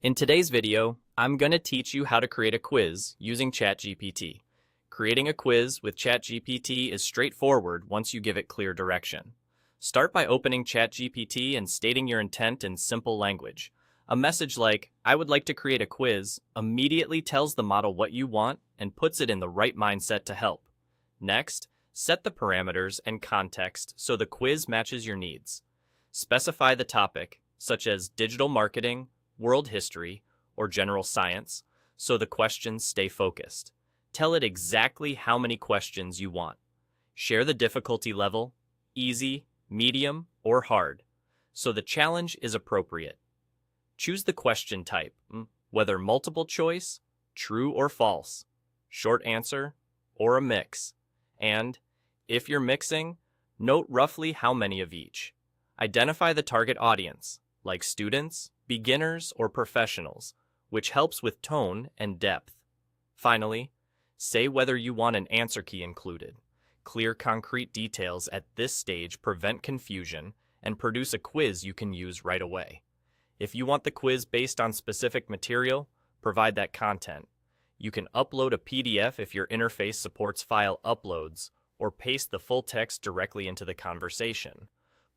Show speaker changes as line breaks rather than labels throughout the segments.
In today's video, I'm going to teach you how to create a quiz using ChatGPT. Creating a quiz with ChatGPT is straightforward once you give it clear direction. Start by opening ChatGPT and stating your intent in simple language. A message like, "I would like to create a quiz," immediately tells the model what you want and puts it in the right mindset to help. Next, set the parameters and context so the quiz matches your needs. Specify the topic, such as digital marketing, world history, or general science, so the questions stay focused. Tell it exactly how many questions you want. Share the difficulty level, easy, medium, or hard, so the challenge is appropriate. Choose the question type, whether multiple choice, true or false, short answer, or a mix. And, if you're mixing, note roughly how many of each. Identify the target audience, like students, beginners, or professionals, which helps with tone and depth. Finally, say whether you want an answer key included. Clear, concrete details at this stage prevent confusion and produce a quiz you can use right away. If you want the quiz based on specific material, provide that content. You can upload a PDF if your interface supports file uploads, or paste the full text directly into the conversation.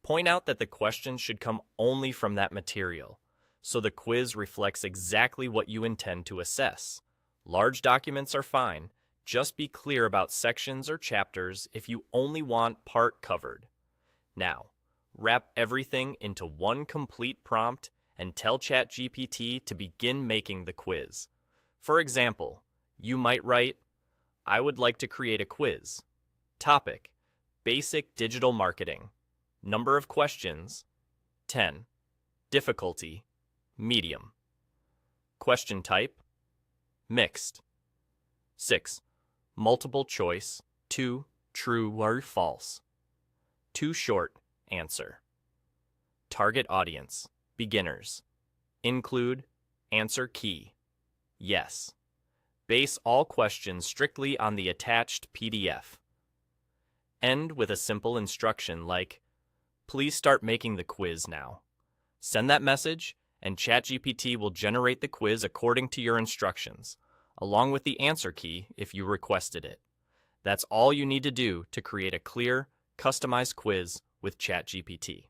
Point out that the questions should come only from that material, so the quiz reflects exactly what you intend to assess. Large documents are fine. Just be clear about sections or chapters if you only want part covered. Now, wrap everything into one complete prompt and tell ChatGPT to begin making the quiz. For example, you might write, "I would like to create a quiz. Topic: basic digital marketing. Number of questions: 10. Difficulty: medium. Question type: mixed. 6. Multiple choice: 2. True or false. Too short answer. Target audience: beginners. Include answer key: yes. Base all questions strictly on the attached PDF. End with a simple instruction like, "Please start making the quiz now." Send that message, and ChatGPT will generate the quiz according to your instructions, along with the answer key if you requested it. That's all you need to do to create a clear, customized quiz with ChatGPT.